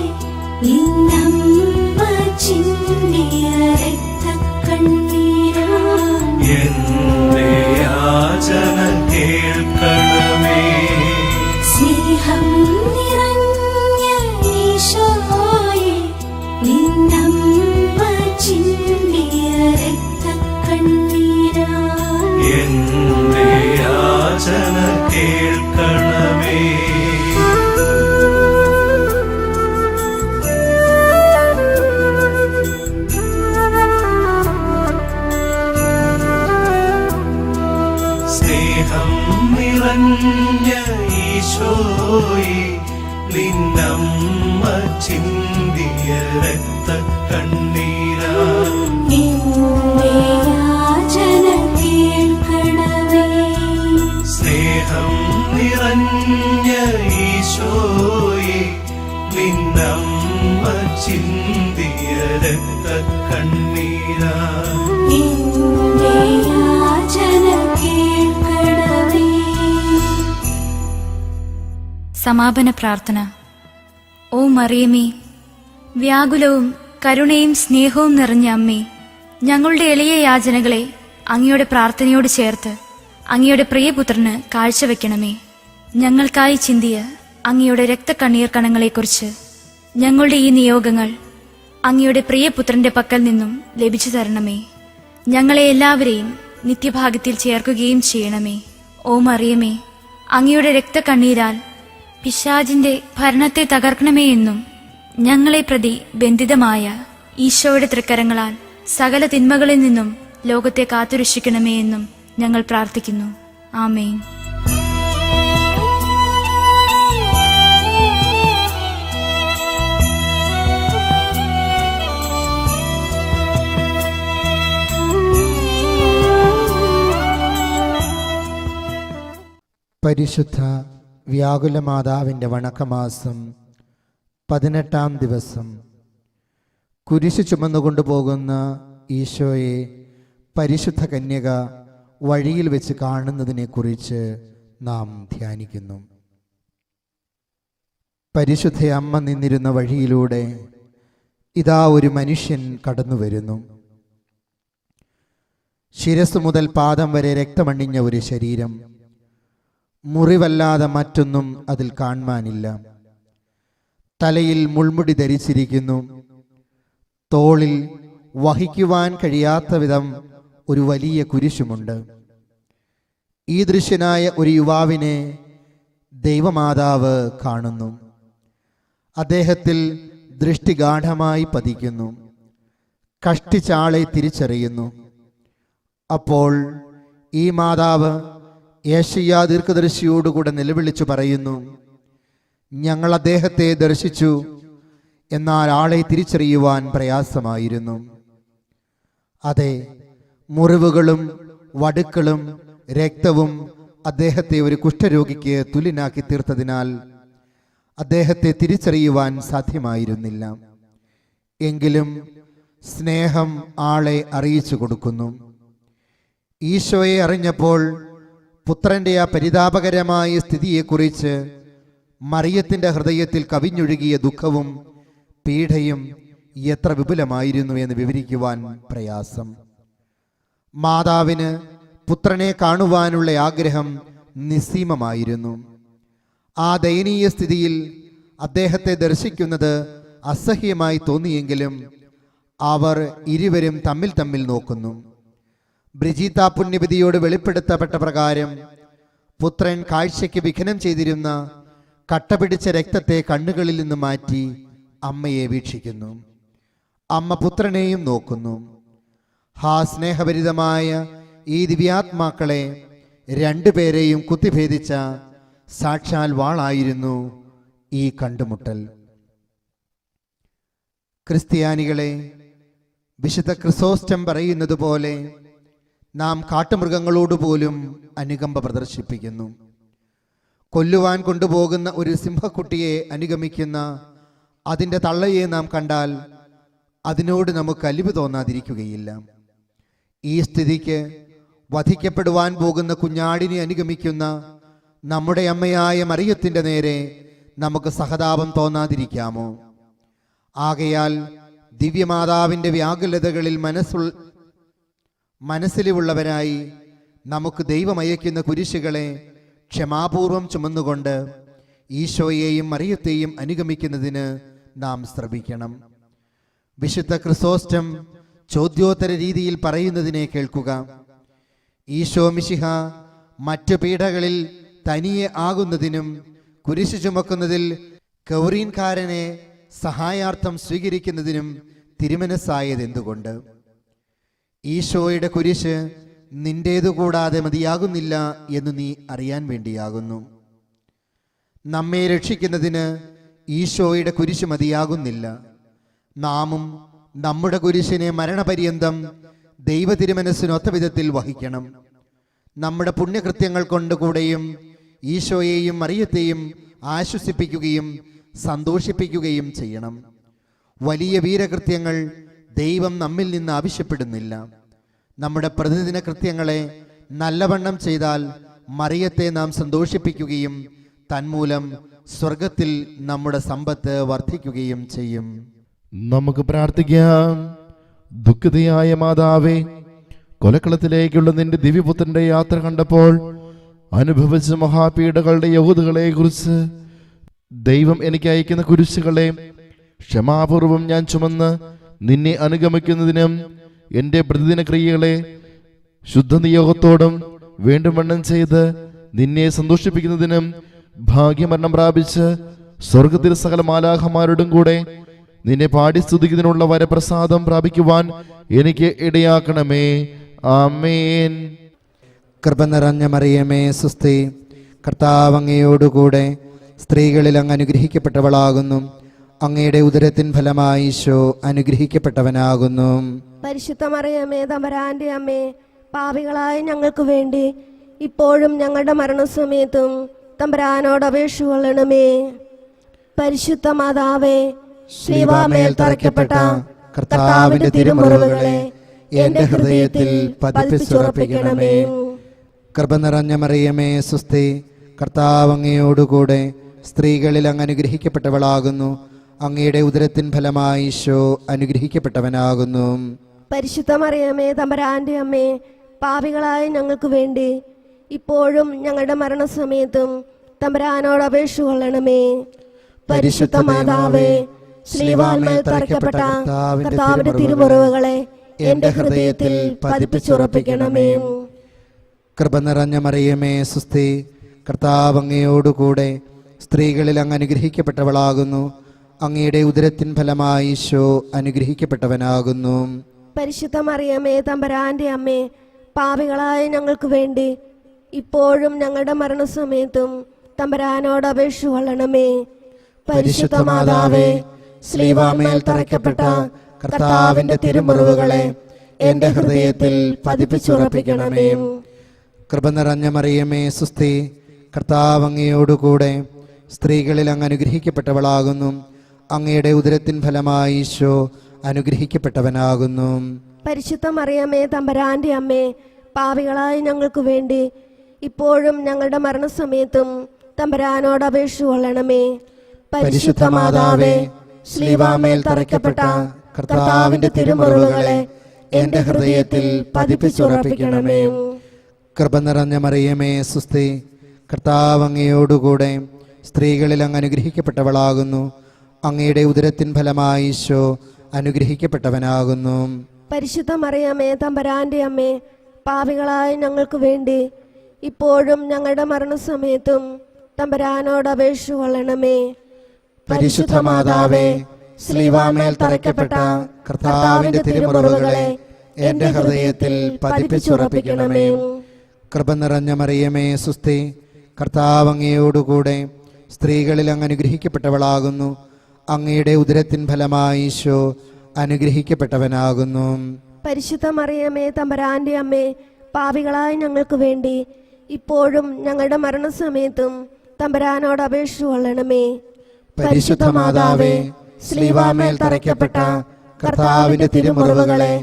നിന്നമ്മ ചിന്തിയ രക്തക്കണ്ണീരാ എന്റെ യാചന കേൾക്കണമേ. സ്നേഹം നിറഞ്ഞ ഈശോയെ നിന്നമ്മ ചിന്തിയ രക്തക്കണ്ണീരാ എന്റെ യാചന കേൾക്കണമേ. സ്നേഹം നിറഞ്ഞ ഈശോയെ നിന്നമ്മ ചിന്തിയ രക്തക്കണ്ണീരാ എന്റെ യാചന കേൾക്കണമേ. സ്നേഹം നിറഞ്ഞ ഈശോയെ നിന്നമ്മ ചിന്തിയ രക്തക്കണ്ണീരാ എന്റെ യാചന കേൾക്കണമേ. സമാപന പ്രാർത്ഥന. ഓ മറിയമേ, വ്യാകുലവും കരുണയും സ്നേഹവും നിറഞ്ഞ അമ്മേ, ഞങ്ങളുടെ എളിയ യാചനകളെ അങ്ങയുടെ പ്രാർത്ഥനയോട് ചേർത്ത് അങ്ങയുടെ പ്രിയപുത്രന് കാഴ്ചവെക്കണമേ. ഞങ്ങൾക്കായി ചിന്തിയ അങ്ങയുടെ രക്തക്കണ്ണീർ കണങ്ങളെക്കുറിച്ച് ഞങ്ങളുടെ ഈ നിയോഗങ്ങൾ അങ്ങയുടെ പ്രിയപുത്രന്റെ പക്കൽ നിന്നും ലഭിച്ചു തരണമേ. ഞങ്ങളെ എല്ലാവരെയും നിത്യഭാഗ്യത്തിൽ ചേർക്കുകയും ചെയ്യണമേ. ഓ മറിയമേ, അങ്ങയുടെ രക്തക്കണ്ണീരാൽ പിശാചിന്റെ ഭരണത്തെ തകർക്കണമേ എന്നും ഞങ്ങളെ പ്രതി ബന്ധിതമായ ഈശോയുടെ തൃക്കരങ്ങളാൽ സകല തിന്മകളിൽ നിന്നും ലോകത്തെ കാത്തുരക്ഷിക്കണമേ എന്നും ഞങ്ങൾ പ്രാർത്ഥിക്കുന്നു. ആമേൻ. പരിശുദ്ധ വ്യാകുല മാതാവിൻ്റെ വണക്കമാസം 18-ാം ദിവസം. കുരിശ് ചുമന്നുകൊണ്ടുപോകുന്ന ഈശോയെ പരിശുദ്ധ കന്യക വഴിയിൽ വെച്ച് കാണുന്നതിനെക്കുറിച്ച് നാം ധ്യാനിക്കുന്നു. പരിശുദ്ധ അമ്മ നിന്നിരുന്ന വഴിയിലൂടെ ഇതാ ഒരു മനുഷ്യൻ കടന്നു വരുന്നു. ശിരസ് മുതൽ പാദം വരെ രക്തമണിഞ്ഞ ഒരു ശരീരം, മുറിവല്ലാതെ മറ്റൊന്നും അതിൽ കാണാനില്ല. തലയിൽ മുൾമുടി ധരിച്ചിരിക്കുന്നു. തോളിൽ വഹിക്കുവാൻ കഴിയാത്ത വിധം ഒരു വലിയ കുരിശുമുണ്ട്. ഈ ദൃശ്യനായ ഒരു യുവാവിനെ ദൈവമാതാവ് കാണുന്നു. അദ്ദേഹത്തിൽ ദൃഷ്ടി ഗാഢമായി പതിക്കുന്നു. കഷ്ടിച്ചാളെ തിരിച്ചറിയുന്നു. അപ്പോൾ ഈ മാതാവ് യേശയ്യാ ദീർഘദർശിയോടുകൂടെ നിലവിളിച്ചു പറയുന്നു, ഞങ്ങൾ അദ്ദേഹത്തെ ദർശിച്ചു, എന്നാൽ ആളെ തിരിച്ചറിയുവാൻ പ്രയാസമായിരുന്നു. അതെ, മുറിവുകളും വടുക്കളും രക്തവും അദ്ദേഹത്തെ ഒരു കുഷ്ഠരോഗിക്ക് തുല്യനാക്കി തീർത്തതിനാൽ അദ്ദേഹത്തെ തിരിച്ചറിയുവാൻ സാധ്യമായിരുന്നില്ല. എങ്കിലും സ്നേഹം ആളെ അറിയിച്ചു കൊടുക്കുന്നു. ഈശോയെ അറിഞ്ഞപ്പോൾ പുത്രന്റെ ആ പരിതാപകരമായ സ്ഥിതിയെക്കുറിച്ച് മറിയത്തിന്റെ ഹൃദയത്തിൽ കവിഞ്ഞൊഴുകിയ ദുഃഖവും പീഡയും എത്ര വിപുലമായിരുന്നു എന്ന് വിവരിക്കുവാൻ പ്രയാസം. മാതാവിന് പുത്രനെ കാണുവാനുള്ള ആഗ്രഹം നിസ്സീമമായിരുന്നു. ആ ദയനീയ സ്ഥിതിയിൽ അദ്ദേഹത്തെ ദർശിക്കുന്നത് അസഹ്യമായി തോന്നിയെങ്കിലും അവർ ഇരുവരും തമ്മിൽ നോക്കുന്നു. ബ്രിജീത്ത പുണ്യവതിയോട് വെളിപ്പെടുത്തപ്പെട്ട പ്രകാരം പുത്രൻ കാഴ്ചയ്ക്ക് വിഘ്നം ചെയ്തിരുന്ന കട്ടപിടിച്ച രക്തത്തെ കണ്ണുകളിൽ നിന്ന് മാറ്റി അമ്മയെ വീക്ഷിക്കുന്നു. അമ്മ പുത്രനെയും നോക്കുന്നു. ഹാ സ്നേഹഭരിതമായ ഈ ദിവ്യാത്മാക്കളെ രണ്ടുപേരെയും കുത്തിഭേദിച്ച സാക്ഷാൽ വാളായിരുന്നു ഈ കണ്ടുമുട്ടൽ. ക്രിസ്ത്യാനികളെ, വിശുദ്ധ ക്രിസോസ്റ്റം പറയുന്നത് പോലെ നാം കാട്ടുമൃഗങ്ങളോട് പോലും അനുകമ്പ പ്രദർശിപ്പിക്കുന്നു. കൊല്ലുവാൻ കൊണ്ടുപോകുന്ന ഒരു സിംഹക്കുട്ടിയെ അനുഗമിക്കുന്ന അതിൻ്റെ തള്ളയെ നാം കണ്ടാൽ അതിനോട് നമുക്ക് അലിവ് തോന്നാതിരിക്കുകയില്ല. ഈ സ്ഥിതിക്ക് വധിക്കപ്പെടുവാൻ പോകുന്ന കുഞ്ഞാടിനെ അനുഗമിക്കുന്ന നമ്മുടെ അമ്മയായ മറിയത്തിൻ്റെ നേരെ നമുക്ക് സഹതാപം തോന്നാതിരിക്കാമോ? ആകയാൽ ദിവ്യമാതാവിൻ്റെ വ്യാകുലതകളിൽ മനസ്സിലുള്ളവരായി നമുക്ക് ദൈവമയക്കുന്ന കുരിശുകളെ ക്ഷമാപൂർവം ചുമന്നുകൊണ്ട് ഈശോയെയും മറിയത്തെയും അനുഗമിക്കുന്നതിന് നാം ശ്രമിക്കണം. വിശുദ്ധ ക്രിസോസ്റ്റം ചോദ്യോത്തര രീതിയിൽ പറയുന്നതിനെ കേൾക്കുക. ഈശോ മിശിഹ മറ്റു പീഡകളിൽ തനിയെ ആകുന്നതിനും കുരിശ് ചുമക്കുന്നതിൽ കൗറീൻകാരനെ സഹായാർത്ഥം സ്വീകരിക്കുന്നതിനും തിരുമനസ്സായത് എന്തുകൊണ്ട്? ഈശോയുടെ കുരിശ് നിന്റേതു കൂടാതെ മതിയാകുന്നില്ല എന്ന് നീ അറിയാൻ വേണ്ടിയാകുന്നു. നമ്മെ രക്ഷിക്കുന്നതിന് ഈശോയുടെ കുരിശ് മതിയാകുന്നില്ല. നാമും നമ്മുടെ കുരിശിനെ മരണപര്യന്തം ദൈവ തിരുമനസ്സിനൊത്ത വിധത്തിൽ വഹിക്കണം. നമ്മുടെ പുണ്യകൃത്യങ്ങൾ കൊണ്ടുകൂടെയും ഈശോയെയും മറിയത്തെയും ആശ്വസിപ്പിക്കുകയും സന്തോഷിപ്പിക്കുകയും ചെയ്യണം. വലിയ വീരകൃത്യങ്ങൾ ദൈവം നമ്മിൽ നിന്ന് ആവശ്യപ്പെടുന്നില്ല. നമ്മുടെ പ്രതിദിന കൃത്യങ്ങളെ നല്ലവണ്ണം ചെയ്താൽ മറിയത്തെ നാം സന്തോഷിപ്പിക്കുകയും തന്മൂലം സ്വർഗത്തിൽ നമ്മുടെ സമ്പത്ത് വർദ്ധിക്കുകയും ചെയ്യും. നമുക്ക് പ്രാർത്ഥിക്കാം. ദുഃഖിതയായ മാതാവേ, കൊലക്കളത്തിലേക്കുള്ള നിന്റെ ദിവ്യപുത്രന്റെ യാത്ര കണ്ടപ്പോൾ അനുഭവിച്ച മഹാപീഡകളുടെ യഹൂദകളെ കുറിച്ച് ദൈവം എനിക്ക് അയക്കുന്ന കുരിശുകളെ ക്ഷമാപൂർവം ഞാൻ ചുമന്ന് നിന്നെ അനുഗമിക്കുന്നതിനും എൻ്റെ പ്രതിദിന ക്രിയകളെ ശുദ്ധനിയോഗത്തോടും വേണ്ടുവണ്ണം ചെയ്ത് നിന്നെ സന്തോഷിപ്പിക്കുന്നതിനും ഭാഗ്യമരണം പ്രാപിച്ച് സ്വർഗത്തിൽ സകല മാലാഖമാരോടും കൂടെ നിന്നെ പാടി സ്തുതിക്കുന്നതിനുള്ള വരപ്രസാദം പ്രാപിക്കുവാൻ എനിക്ക് ഇടയാക്കണമേ. ആമേൻ. കൃപ നിറഞ്ഞ മറിയമേ സുസ്തി, കർത്താവ് അങ്ങയോടുകൂടെ സ്ത്രീകളിൽ അങ്ങ് അനുഗ്രഹിക്കപ്പെട്ടവളാകുന്നു. അങ്ങയുടെ ഉദരത്തിൻ ഫലമായി ഈശോ അനുഗ്രഹിക്കപ്പെട്ടവനാകുന്നു. പരിശുദ്ധ മറിയമേ തമ്പുരാന്റെ അമ്മേ, പാപികളായ ഞങ്ങൾക്ക് വേണ്ടി ഇപ്പോഴും ഞങ്ങളുടെ മരണസമയത്തും തമ്പുരാനോട് അപേക്ഷ കൊള്ളണമേ. പരിശുദ്ധ മാതാവേ, ശ്രീവാമേൽ തറയ്ക്കപ്പെട്ട കർത്താവിന്റെ തിരുമുറിവുകളെ എന്റെ ഹൃദയത്തിൽ പതിപ്പിച്ചുറപ്പിക്കണമേ. കൃപ നിറഞ്ഞ മറിയമേ സുസ്തി, കർത്താവ് അങ്ങയോടുകൂടെ സ്ത്രീകളിൽ അങ്ങ് അനുഗ്രഹിക്കപ്പെട്ടവളാകുന്നു. അങ്ങയുടെ ഉദരത്തിൻ ഫലമായി ഈശോ അനുഗ്രഹിക്കപ്പെട്ടവനാകുന്നു. പരിശുദ്ധ മറിയമേ തമ്പുരാന്റെ അമ്മേ, പാപികളായ ഞങ്ങൾക്ക് വേണ്ടി ഇപ്പോഴും ഞങ്ങളുടെ മരണസമയത്തും തമ്പുരാനോട് അപേക്ഷ കൊള്ളണമേ. പരിശുദ്ധ മാതാവേ, ശ്ലീവാൻമേൽ തറയ്ക്കപ്പെട്ട കർത്താവിന്റെ തിരുമുറിവുകളെ എന്റെ ഹൃദയത്തിൽ പതിപ്പിച്ചുറപ്പിക്കണമേ. കൃപ നിറഞ്ഞ മറിയമേ സുസ്തി, കർത്താവ് അങ്ങയോടുകൂടെ സ്ത്രീകളിൽ അങ്ങ് അനുഗ്രഹിക്കപ്പെട്ടവളാകുന്നു. അങ്ങയുടെ ഉദരത്തിൻ ഫലമായി ഈശോ അനുഗ്രഹിക്കപ്പെട്ടവനാകുന്നു. പരിശുദ്ധ മറിയമേ തമ്പുരാന്റെ അമ്മേ, പാപികളായ ഞങ്ങൾക്ക് വേണ്ടി ഇപ്പോഴും ഞങ്ങളുടെ മരണസമയത്തും തമ്പുരാനോട് അപേക്ഷ കൊള്ളണമേ. പരിശുദ്ധ മാതാവേ, ശ്ലീവാമേൽ തറയ്ക്കപ്പെട്ട കർത്താവിന്റെ തിരുമുറിവുകളെ എന്റെ ഹൃദയത്തിൽ പതിപ്പിച്ചുറപ്പിക്കണമേ. കൃപ നിറഞ്ഞ മറിയമേ സുസ്തി, കർത്താവ് അങ്ങയോടുകൂടെ സ്ത്രീകളിൽ അങ്ങ് അനുഗ്രഹിക്കപ്പെട്ടവളാകുന്നു. അങ്ങയുടെ ഉദരത്തിൻ ഫലമായി ഈശോ അനുഗ്രഹിക്കപ്പെട്ടവനാകുന്നു. പരിശുദ്ധ മറിയമേ തമ്പുരാന്റെ അമ്മേ, പാപികളായ ഞങ്ങൾക്ക് വേണ്ടി ഇപ്പോഴും ഞങ്ങളുടെ മരണസമയത്തും തമ്പുരാനോട് അപേക്ഷ കൊള്ളണമേ. പരിശുദ്ധ മാതാവേ, ശ്ലീവാമേൽ തറയ്ക്കപ്പെട്ട കർത്താവിന്റെ തിരുമുറിവുകളെ എന്റെ ഹൃദയത്തിൽ പതിപ്പിച്ചുറപ്പിക്കണമേ. കൃപ നിറഞ്ഞ മറിയമേ സുസ്തി, കർത്താവ് അങ്ങയോടുകൂടെ സ്ത്രീകളിൽ അങ്ങ് അനുഗ്രഹിക്കപ്പെട്ടവളാകുന്നു. അങ്ങയുടെ ഉദരത്തിൻ ഫലമായി ഈശോ അനുഗ്രഹിക്കപ്പെട്ടവനാകുന്നു. പരിശുദ്ധ മറിയമേ തമ്പുരാന്റെ അമ്മേ, പാപികളായ ഞങ്ങൾക്ക് വേണ്ടി ഇപ്പോഴും ഞങ്ങളുടെ മരണസമയത്തും തമ്പുരാനോട് അപേക്ഷ കൊള്ളണമേ. പരിശുദ്ധ മാതാവേ, ശ്ലീവാമേൽ തറയ്ക്കപ്പെട്ട കർത്താവിന്റെ തിരുമുറിവുകളെ എന്റെ ഹൃദയത്തിൽ പതിപ്പിച്ചുറപ്പിക്കണമേ. കൃപ നിറഞ്ഞ മറിയമേ സുസ്തി, കർത്താവ് അങ്ങയോടുകൂടെ സ്ത്രീകളിൽ അങ്ങ് അനുഗ്രഹിക്കപ്പെട്ടവളാകുന്നു. അങ്ങയുടെ ഉദരത്തിൻ ഫലമായി ഈശോ അനുഗ്രഹിക്കപ്പെട്ടവനാകുന്നു. പരിശുദ്ധ മറിയമേ തമ്പുരാന്റെ അമ്മേ, പാപികളായ ഞങ്ങൾക്ക് വേണ്ടി ഇപ്പോഴും ഞങ്ങളുടെ മരണസമയത്തും തമ്പുരാനോട് അപേക്ഷ കൊള്ളണമേ. പരിശുദ്ധ മാതാവേ, ശ്ലീവാമേൽ തറയ്ക്കപ്പെട്ട കർത്താവിന്റെ തിരുമുറിവുകളെ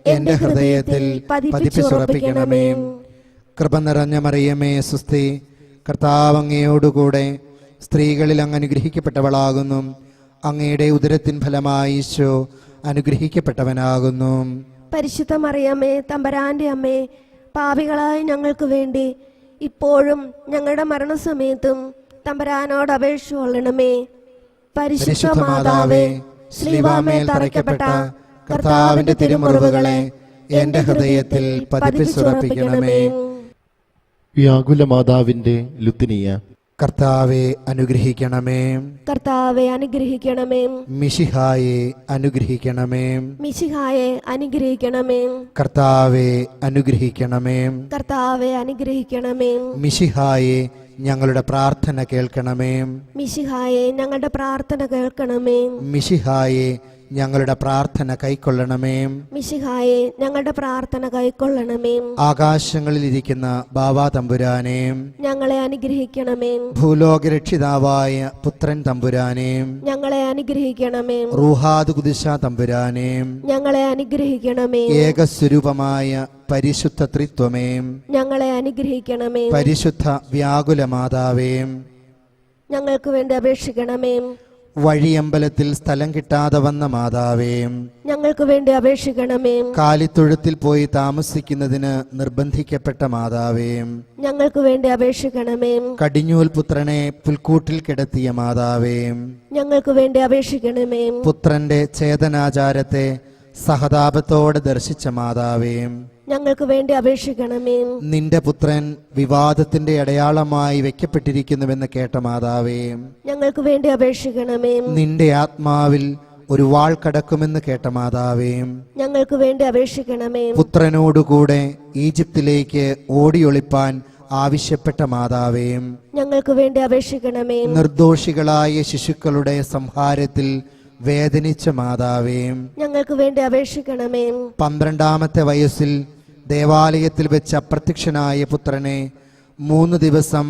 എന്റെ ഹൃദയത്തിൽ പതിപ്പിച്ചുറപ്പിക്കണമേ. കൃപ നിറഞ്ഞ മറിയമേ സുസ്തി, കർത്താവ് അങ്ങയോടുകൂടെ സ്ത്രീകളിൽ അങ്ങ് അനുഗ്രഹിക്കപ്പെട്ടവളാകുന്നു. അങ്ങയുടെ ഉദരത്തിൻ ഫലമായി ഈശോ അനുഗ്രഹിക്കപ്പെട്ടവനാകുന്നു. പരിശുദ്ധ മറിയമേ തമ്പുരാന്റെ അമ്മേ, പാപികളായ ഞങ്ങൾക്ക് വേണ്ടി ഇപ്പോഴും ഞങ്ങളുടെ മരണസമയത്തും തമ്പുരാനോട് അപേക്ഷ കൊള്ളണമേ. പരിശുദ്ധ മാതാവേ, ശ്ലീവാമേൽ തറയ്ക്കപ്പെട്ട കർത്താവിന്റെ തിരുമുറിവുകളെ എന്റെ ഹൃദയത്തിൽ പതിപ്പിച്ചുറപ്പിക്കണമേ. വ്യാകുല മാതാവിന്റെ ലുത്തിനിയ. കർത്താവെ അനുഗ്രഹിക്കണമേ. കർത്താവെ അനുഗ്രഹിക്കണമേ. മിശിഹായെ അനുഗ്രഹിക്കണമേ. മിശിഹായെ അനുഗ്രഹിക്കണമേ. കർത്താവെ അനുഗ്രഹിക്കണമേ. കർത്താവെ അനുഗ്രഹിക്കണമേ. മിശിഹായെ ഞങ്ങളുടെ പ്രാർത്ഥന കേൾക്കണമേ. മിശിഹായെ ഞങ്ങളുടെ പ്രാർത്ഥന കേൾക്കണമേ. മിശിഹായെ ഞങ്ങളുടെ പ്രാർത്ഥന കൈക്കൊള്ളണമേ. മിശിഹായെ ഞങ്ങളുടെ പ്രാർത്ഥന കൈക്കൊള്ളണമേ. ആകാശങ്ങളിലിരിക്കുന്ന ബാവാ തമ്പുരാനെ, ഞങ്ങളെ അനുഗ്രഹിക്കണമേ. ഭൂലോകരക്ഷിതാവായ പുത്രൻ തമ്പുരാനെ, ഞങ്ങളെ അനുഗ്രഹിക്കണമേ. റൂഹാദ് കുദിശ തമ്പുരാനെ, ഞങ്ങളെ അനുഗ്രഹിക്കണമേ. ഏകസ്വരൂപമായ പരിശുദ്ധ ത്രിത്വമേ, ഞങ്ങളെ അനുഗ്രഹിക്കണമേ. പരിശുദ്ധ വ്യാകുല മാതാവേ, ഞങ്ങൾക്ക് വേണ്ടി അപേക്ഷിക്കണമേ. വഴിയമ്പലത്തിൽ സ്ഥലം കിട്ടാതെ വന്ന മാതാവേ, ഞങ്ങൾക്ക് വേണ്ടി അപേക്ഷിക്കണമേ. കാലിത്തൊഴുത്തിൽ പോയി താമസിക്കുന്നതിന് നിർബന്ധിക്കപ്പെട്ട മാതാവേ, ഞങ്ങൾക്ക് വേണ്ടി അപേക്ഷിക്കണമേ. കടിഞ്ഞൂൽ പുത്രനെ പുൽക്കൂട്ടിൽ കിടത്തിയ മാതാവേ, ഞങ്ങൾക്ക് വേണ്ടി അപേക്ഷിക്കണമേ. പുത്രന്റെ ചേതനാചാരത്തെ സഹതാപത്തോടെ ദർശിച്ച മാതാവേ, ഞങ്ങൾക്ക് വേണ്ടി അപേക്ഷിക്കണമേ. നിന്റെ പുത്രൻ വിവാദത്തിന്റെ അടയാളമായി വെക്കപ്പെട്ടിരിക്കുന്നുവെന്ന് കേട്ട മാതാവേ, ഞങ്ങൾക്ക് വേണ്ടി അപേക്ഷിക്കണമേ. നിന്റെ ആത്മാവിൽ ഒരു വാൾ കടക്കുമെന്ന് കേട്ട മാതാവേ, ഞങ്ങൾക്ക് വേണ്ടി അപേക്ഷിക്കണമേ. പുത്രനോടുകൂടെ ഈജിപ്തിലേക്ക് ഓടിയൊളിപ്പാൻ ആവശ്യപ്പെട്ട മാതാവേ, ഞങ്ങൾക്ക് വേണ്ടി അപേക്ഷിക്കണമേ. നിർദോഷികളായ ശിശുക്കളുടെ സംഹാരത്തിൽ വേദനിച്ച മാതാവേ, ഞങ്ങൾക്ക് വേണ്ടി അപേക്ഷിക്കണമേ. 12-ാമത്തെ വയസ്സിൽ ദേവാലയത്തിൽ വെച്ച് അപ്രത്യക്ഷനായ പുത്രനെ 3 ദിവസം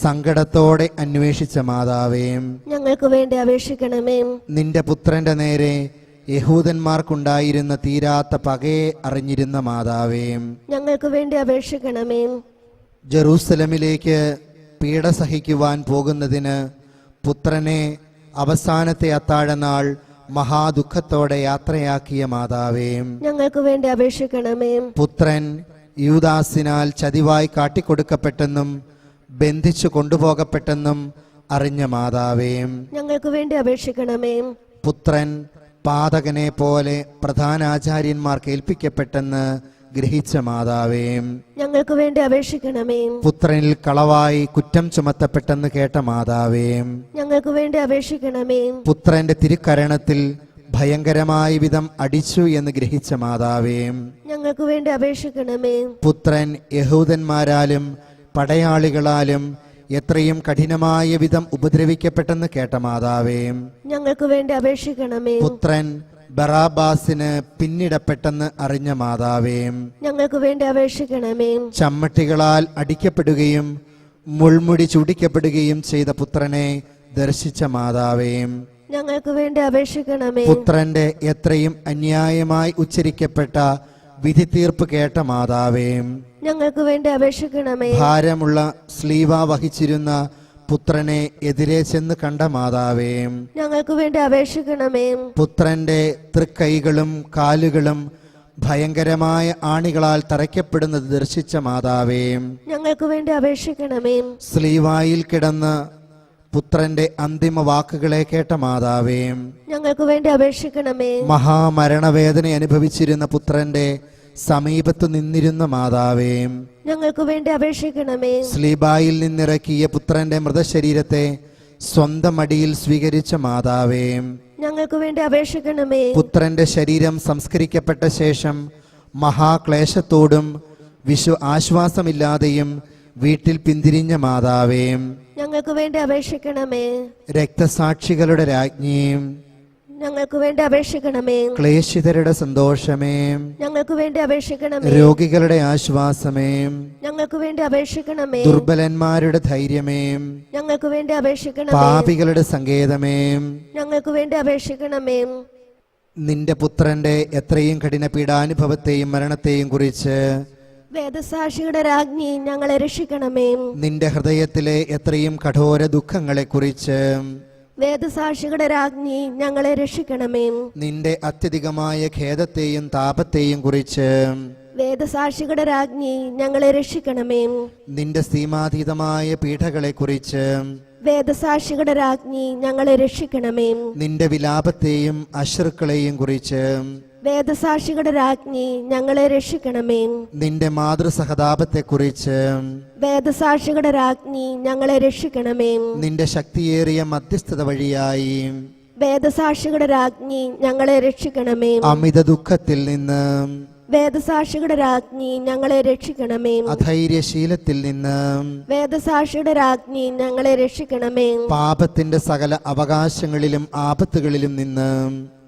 സങ്കടത്തോടെ അന്വേഷിച്ച മാതാവേ, ഞങ്ങൾക്ക് വേണ്ടി അപേക്ഷിക്കണമേ. നിന്റെ പുത്രന്റെ നേരെ യഹൂദന്മാർക്കുണ്ടായിരുന്ന തീരാത്ത പകയെ അറിഞ്ഞിരുന്ന മാതാവേ, ഞങ്ങൾക്ക് വേണ്ടി അപേക്ഷിക്കണമേ. ജെറൂസലമിലേക്ക് പീഡ സഹിക്കുവാൻ പോകുന്നതിന് പുത്രനെ അവസാനത്തെ അത്താഴനാൾ മഹാദുഃഖത്തോടെ യാത്രയാക്കിയ മാതാവേ, ഞങ്ങൾക്ക് വേണ്ടി അപേക്ഷിക്കണമേ. പുത്രൻ യൂദാസിനാൽ ചതിവായി കാട്ടിക്കൊടുക്കപ്പെട്ടെന്നും ബന്ധിച്ചു കൊണ്ടുപോകപ്പെട്ടെന്നും അറിഞ്ഞ മാതാവേ, ഞങ്ങൾക്ക് വേണ്ടി അപേക്ഷിക്കണമേ. പുത്രൻ പാതകനെ പോലെ പ്രധാനാചാര്യന്മാർക്ക് ഏൽപ്പിക്കപ്പെട്ടെന്ന് ഗ്രഹിച്ച മാതാവേ, ഞങ്ങൾക്ക് വേണ്ടി അപേക്ഷിക്കണമേ. പുത്രനിൽ കളവായി കുറ്റം ചുമത്തപ്പെട്ടെന്ന് കേട്ട മാതാവേ, ഞങ്ങൾക്ക് വേണ്ടി അപേക്ഷിക്കണമേ. പുത്രന്റെ തിരുക്കരണത്തിൽ ഭയങ്കരമായ വിധം അടിച്ചു എന്ന് ഗ്രഹിച്ച മാതാവേ, ഞങ്ങൾക്ക് വേണ്ടി അപേക്ഷിക്കണമേ. പുത്രൻ യഹൂദന്മാരാലും പടയാളികളാലും എത്രയും കഠിനമായ വിധം ഉപദ്രവിക്കപ്പെട്ടെന്ന് കേട്ട മാതാവേ, ഞങ്ങൾക്ക് വേണ്ടി അപേക്ഷിക്കണമേ. പുത്രൻ ബറാബാസിന് പിന്നിടപ്പെട്ടെന്ന് അറിഞ്ഞ മാതാവേ, ഞങ്ങൾക്ക് വേണ്ടി അപേക്ഷിക്കണമേ. ചമ്മട്ടികളാൽ അടിക്കപ്പെടുകയും മുൾമുടി ചൂടിക്കപ്പെടുകയും ചെയ്ത പുത്രനെ ദർശിച്ച മാതാവേ, ഞങ്ങൾക്ക് വേണ്ടി അപേക്ഷിക്കണമേ. പുത്രന്റെ എത്രയും അന്യായമായി ഉച്ചരിക്കപ്പെട്ട വിധി തീർപ്പ് കേട്ട മാതാവേ, ഞങ്ങൾക്ക് വേണ്ടി അപേക്ഷിക്കണമേ. ഭാരമുള്ള സ്ലീവ വഹിച്ചിരുന്ന പുത്രനെ എതിരെ ചെന്ന് കണ്ട മാതാവേ, ഞങ്ങൾക്ക് വേണ്ടി അപേക്ഷിക്കണമേ. പുത്രന്റെ തൃക്കൈകളും കാലുകളും ഭയങ്കരമായ ആണികളാൽ തറയ്ക്കപ്പെടുന്നത് ദർശിച്ച മാതാവേ, ഞങ്ങൾക്ക് വേണ്ടി അപേക്ഷിക്കണമേ. സ്ലീവായിൽ കിടന്ന് പുത്രന്റെ അന്തിമ വാക്കുകളെ കേട്ട മാതാവേ, ഞങ്ങൾക്ക് വേണ്ടി അപേക്ഷിക്കണമേ. മഹാമരണവേദന അനുഭവിച്ചിരുന്ന പുത്രന്റെ സമീപത്തു നിന്നിരുന്ന മാതാവേ, ഞങ്ങൾക്ക് വേണ്ടി അപേക്ഷിക്കണമേ. സ്ലീബായിൽ നിന്നിറക്കിയ പുത്രന്റെ മൃതശരീരത്തെ സ്വന്തം അടിയിൽ സ്വീകരിച്ച മാതാവേ, ഞങ്ങൾക്ക് വേണ്ടി അപേക്ഷിക്കണമേ. പുത്രന്റെ ശരീരം സംസ്കരിക്കപ്പെട്ട ശേഷം മഹാക്ലേശത്തോടും ആശ്വാസമില്ലാതെയും വീട്ടിൽ പിന്തിരിഞ്ഞ മാതാവേ, ഞങ്ങൾക്ക് വേണ്ടി അപേക്ഷിക്കണമേ. രക്തസാക്ഷികളുടെ രാജ്ഞിയും ഞങ്ങൾക്ക് വേണ്ടി അപേക്ഷിക്കണമേ. ക്ലേശിതരുടെ സന്തോഷമേ, ഞങ്ങൾക്ക് വേണ്ടി അപേക്ഷിക്കണമേ. രോഗികളുടെ ആശ്വാസമേ, ഞങ്ങൾക്ക് വേണ്ടി അപേക്ഷിക്കണമേ. ദുർബലന്മാരുടെ ധൈര്യമേ, ഞങ്ങൾക്ക് വേണ്ടി അപേക്ഷിക്കണമേ. പാപികളുടെ സങ്കേതമേ, ഞങ്ങൾക്ക് വേണ്ടി അപേക്ഷിക്കണമേ. നിന്റെ പുത്രന്റെ എത്രയും കഠിന പീഡാനുഭവത്തെയും മരണത്തെയും കുറിച്ച് വേദസാക്ഷിയുടെ രാജ്ഞി ഞങ്ങളെ രക്ഷിക്കണമേ. നിന്റെ ഹൃദയത്തിലെ എത്രയും കഠോര ദുഃഖങ്ങളെ കുറിച്ച് വേദസാക്ഷിയുടെ രാജ്ഞി ഞങ്ങളെ രക്ഷിക്കണമേ. നിന്റെ അത്യധികമായ ഖേദത്തെയും താപത്തെയും കുറിച്ച് വേദസാക്ഷിയുടെ രാജ്ഞി ഞങ്ങളെ രക്ഷിക്കണമേ. നിന്റെ സീമാതീതമായ പീഡകളെ കുറിച്ച് വേദസാക്ഷിയുടെ രാജ്ഞി ഞങ്ങളെ രക്ഷിക്കണമേ. നിന്റെ വിലാപത്തെയും അശ്രുക്കളെയും കുറിച്ച് വേദസാക്ഷിയുടെ രാജ്ഞി ഞങ്ങളെ രക്ഷിക്കണമേ. നിന്റെ മാതൃസഹതാപത്തെക്കുറിച്ച് വേദസാക്ഷിയുടെ രാജ്ഞി ഞങ്ങളെ രക്ഷിക്കണമേ. നിന്റെ ശക്തിയേറിയ മധ്യസ്ഥത വഴിയായി വേദസാക്ഷിയുടെ രാജ്ഞി ഞങ്ങളെ രക്ഷിക്കണമേ. അമിത ദുഃഖത്തിൽ നിന്ന് വേദസാക്ഷിയുടെ രാജ്ഞി ഞങ്ങളെ രക്ഷിക്കണമേ. അധൈര്യശീലത്തിൽ നിന്ന് വേദസാക്ഷിയുടെ രാജ്ഞി ഞങ്ങളെ രക്ഷിക്കണമേ. പാപത്തിന്റെ സകല അവകാശങ്ങളിലും ആപത്തുകളിലും നിന്ന്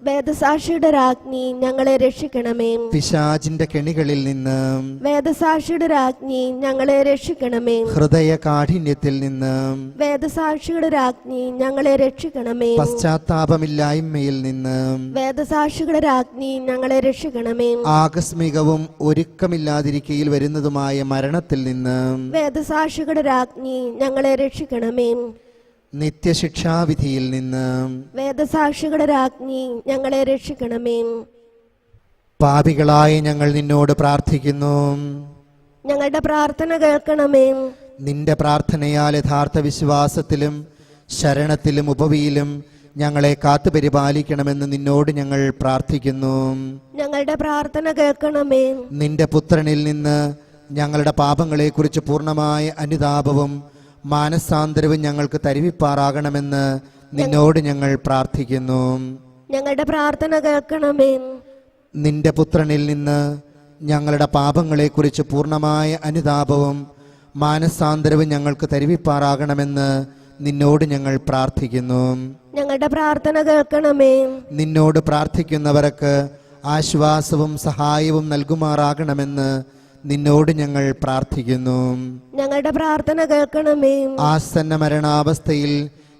വേദസാക്ഷിയുടെ രാജ്ഞി ഞങ്ങളെ രക്ഷിക്കണമേ. പിശാചിന്റെ കെണികളിൽ നിന്ന് വേദസാക്ഷിയുടെ രാജ്ഞി ഞങ്ങളെ രക്ഷിക്കണമേ. ഹൃദയ കാഠിന്യത്തിൽ നിന്ന് വേദസാക്ഷിയുടെ രാജ്ഞി ഞങ്ങളെ രക്ഷിക്കണമേ. പശ്ചാത്താപമില്ലായ്മയിൽ നിന്ന് വേദസാക്ഷിയുടെ രാജ്ഞി ഞങ്ങളെ രക്ഷിക്കണമേ. ആകസ്മികവും ഒരുക്കമില്ലാതിരിക്കയിൽ വരുന്നതുമായ മരണത്തിൽ നിന്ന് വേദസാക്ഷിയുടെ രാജ്ഞി ഞങ്ങളെ രക്ഷിക്കണമേ. നിത്യശിക്ഷാവിധിയിൽ നിന്ന് വേദസാക്ഷിയുടെ രാജ്ഞി ഞങ്ങളെ രക്ഷിക്കണമേ. പാപികളായ ഞങ്ങൾ നിന്നോട് പ്രാർത്ഥിക്കുന്നു. ഞങ്ങളുടെ പ്രാർത്ഥന കേൾക്കണമേ. നിന്റെ പ്രാർത്ഥനയാൽ യഥാർത്ഥ വിശ്വാസത്തിലും ശരണത്തിലും ഉപവിയിലും ഞങ്ങളെ കാത്തുപരിപാലിക്കണമെന്ന് നിന്നോട് ഞങ്ങൾ പ്രാർത്ഥിക്കുന്നു. ഞങ്ങളുടെ പ്രാർത്ഥന കേൾക്കണമേ. നിന്റെ പുത്രനിൽ നിന്ന് ഞങ്ങളുടെ പാപങ്ങളെക്കുറിച്ച് പൂർണ്ണമായ അനുതാപവും മാനസാന്തരവും ഞങ്ങൾക്ക് തരുവിപ്പാറാകണമെന്ന് നിന്നോട് ഞങ്ങൾ പ്രാർത്ഥിക്കുന്നു. ഞങ്ങളുടെ പ്രാർത്ഥന കേൾക്കണമേ. നിന്റെ പുത്രനിൽ നിന്ന് ഞങ്ങളുടെ പാപങ്ങളെക്കുറിച്ച് പൂർണ്ണമായ അനുതാപവും മാനസാന്തരവും ഞങ്ങൾക്ക് തരുവിപ്പാറാകണമെന്ന് നിന്നോട് ഞങ്ങൾ പ്രാർത്ഥിക്കുന്നു. ഞങ്ങളുടെ പ്രാർത്ഥന കേൾക്കണമേ. നിന്നോട് പ്രാർത്ഥിക്കുന്നവർക്ക് ആശ്വാസവും സഹായവും നൽകുമാറാകണമെന്ന് നിന്നോട് ഞങ്ങൾ പ്രാർത്ഥിക്കുന്നു. ഞങ്ങളുടെ പ്രാർത്ഥന കേൾക്കണമേ. ആസന്ന മരണാവസ്ഥയിൽ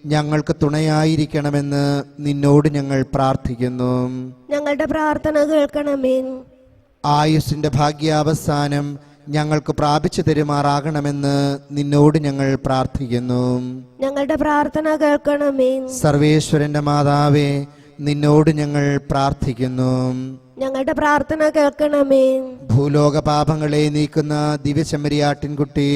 ഞങ്ങൾക്ക് തുണയായിരിക്കണമെന്ന് നിന്നോട് ഞങ്ങൾ പ്രാർത്ഥിക്കുന്നു. ഞങ്ങളുടെ പ്രാർത്ഥന കേൾക്കണമേ. ആയുസ്സിന്റെ ഭാഗ്യാവസാനം ഞങ്ങൾക്ക് പ്രാപിച്ചു തരുമാറാകണമെന്ന് നിന്നോട് ഞങ്ങൾ പ്രാർത്ഥിക്കുന്നു. ഞങ്ങളുടെ പ്രാർത്ഥന കേൾക്കണമേ. സർവേശ്വരന്റെ മാതാവേ, നിന്നോട് ഞങ്ങൾ പ്രാർത്ഥിക്കുന്നു. ഞങ്ങളുടെ പ്രാർത്ഥന കേൾക്കണമേ. ഭൂലോക പാപങ്ങളെ നീക്കുന്ന ദിവ്യചെമ്മരിയാട്ടിൻകുട്ടി,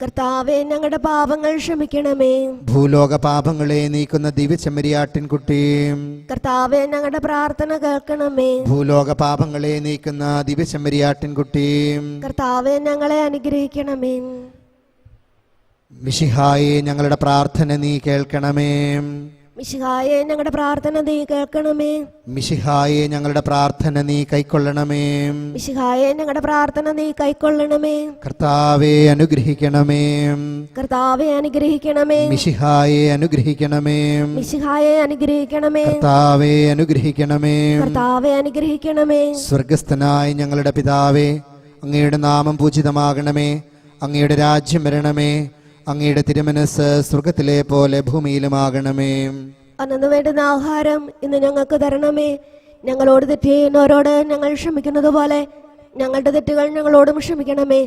കർത്താവെ ഞങ്ങളുടെ പാപങ്ങൾ ക്ഷമിക്കണമേ. ഭൂലോക പാപങ്ങളെ നീക്കുന്ന ദിവ്യചെമ്മരിയാട്ടിൻകുട്ടി, കർത്താവെ ഞങ്ങളുടെ പ്രാർത്ഥന കേൾക്കണമേ. ഭൂലോക പാപങ്ങളെ നീക്കുന്ന ദിവ്യചെമ്മരിയാട്ടിൻകുട്ടി, കർത്താവെ ഞങ്ങളെ അനുഗ്രഹിക്കണമേ. മിശിഹായെ ഞങ്ങളുടെ പ്രാർത്ഥന നീ കേൾക്കണമേ. മിശിഹായെ ഞങ്ങളുടെ പ്രാർത്ഥന നീ കേൾക്കണമേ. മിശിഹായെ ഞങ്ങളുടെ പ്രാർത്ഥന നീ കൈക്കൊള്ളണമേ. മിശിഹായെ ഞങ്ങളുടെ പ്രാർത്ഥന നീ കൈക്കൊള്ളണമേ. കർത്താവെ അനുഗ്രഹിക്കണമേ. കർത്താവെ അനുഗ്രഹിക്കണമേ. മിശിഹായെ അനുഗ്രഹിക്കണമേ. മിശിഹായെ അനുഗ്രഹിക്കണമേ. കർത്താവെ അനുഗ്രഹിക്കണമേ. കർത്താവെ അനുഗ്രഹിക്കണമേ. സ്വർഗസ്ഥനായ ഞങ്ങളുടെ പിതാവേ, അങ്ങയുടെ നാമം പൂജിതമാകണമേ. അങ്ങയുടെ രാജ്യം വരണമേ. അങ്ങയുടെ തിരുമനസ് സ്വർഗത്തിലെ പോലെ ഭൂമിയിലുമാകണമേ. അന്നു വേണ്ടുന്ന ആഹാരം ഇന്ന് ഞങ്ങൾക്ക് തരണമേ. ഞങ്ങളോട് തെറ്റ് ചെയ്യുന്നവരോട് ഞങ്ങൾ ക്ഷമിക്കുന്നത് പോലെ ഞങ്ങളുടെ തെറ്റുകൾ ഞങ്ങളോടും ക്ഷമിക്കണമേ.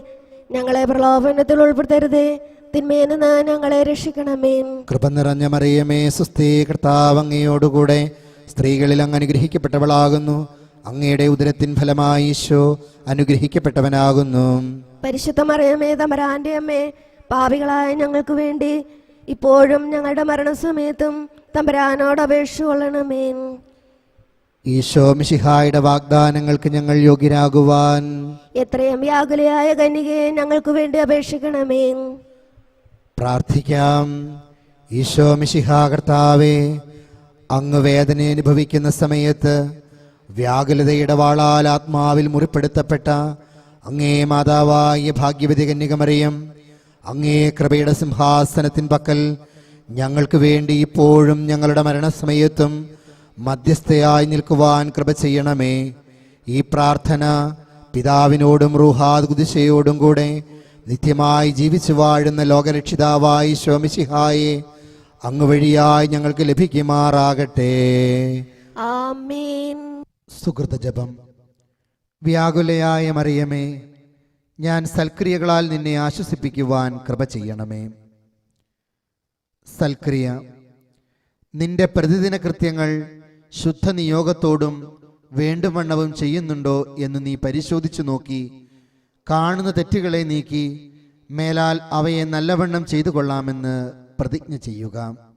ഞങ്ങളെ പ്രലോഭനത്തിൽ ഉൾപ്പെടുത്തരുതേ, തിന്മയിൽ നിന്ന് ഞങ്ങളെ രക്ഷിക്കണമേ. കൃപ നിറഞ്ഞ മറിയമേ, സുസ്ഥി, കർത്താവ് അങ്ങയോടുകൂടെ സ്ത്രീകളിൽ അങ്ങ് അനുഗ്രഹിക്കപ്പെട്ടവളാകുന്നു. അങ്ങയുടെ ഉദരത്തിൻ ഫലമായി ഈശോ അനുഗ്രഹിക്കപ്പെട്ടവനാകുന്നു. പരിശുദ്ധ മറിയമേ, തമ്പുരാന്റെ അമ്മേ, പാപികളായ ഞങ്ങൾക്ക് വേണ്ടി ഇപ്പോഴും ഞങ്ങളുടെ മരണസമയത്തും തമ്പുരാനോട് അപേക്ഷ കൊള്ളണമേ. ഈശോ മിശിഹായുടെ വാഗ്ദാനങ്ങൾക്ക് ഞങ്ങൾ യോഗ്യരാകുവാൻ എത്രയും വ്യാകുലയായ കന്യകയെ ഞങ്ങൾക്ക് വേണ്ടി അപേക്ഷിക്കണമേ. പ്രാർത്ഥിക്കാം. ഈശോ മിശിഹാ കർത്താവേ, അങ്ങ് വേദന അനുഭവിക്കുന്ന സമയത്ത് വ്യാകുലതയുടെ വാളാൽ ആത്മാവിൽ മുറിപ്പെടുത്തപ്പെട്ട അങ്ങേ മാതാവായ ഭാഗ്യവതി കന്യക മറിയം, അങ്ങേ കൃപയുടെ സിംഹാസനത്തിൻ പക്കൽ ഞങ്ങൾക്ക് വേണ്ടി ഇപ്പോഴും ഞങ്ങളുടെ മരണസമയത്തും മധ്യസ്ഥയായി നിൽക്കുവാൻ കൃപ ചെയ്യണമേ. ഈ പ്രാർത്ഥന പിതാവിനോടും റൂഹാദ് ഖുദ്സയോടും കൂടെ നിത്യമായി ജീവിച്ചു വാഴുന്ന ലോകരക്ഷിതാവായി ഈശോ മിശിഹായെ അങ്ങ് വഴിയായി ഞങ്ങൾക്ക് ലഭിക്കുമാറാകട്ടെ. ആമേൻ. സുകൃത ജപം. വ്യാകുലയായ മറിയമേ, ഞാൻ സൽക്രിയകളാൽ നിന്നെ ആശ്വസിപ്പിക്കുവാൻ കൃപ ചെയ്യണമേ. സൽക്രിയ. നിന്റെ പ്രതിദിന കൃത്യങ്ങൾ ശുദ്ധനിയോഗത്തോടും വേണ്ടുവണ്ണവും ചെയ്യുന്നുണ്ടോ എന്ന് നീ പരിശോധിച്ചു നോക്കി കാണുന്ന തെറ്റുകളെ നീക്കി മേലാൽ അവയെ നല്ലവണ്ണം ചെയ്തു കൊള്ളാമെന്ന് പ്രതിജ്ഞ ചെയ്യുക.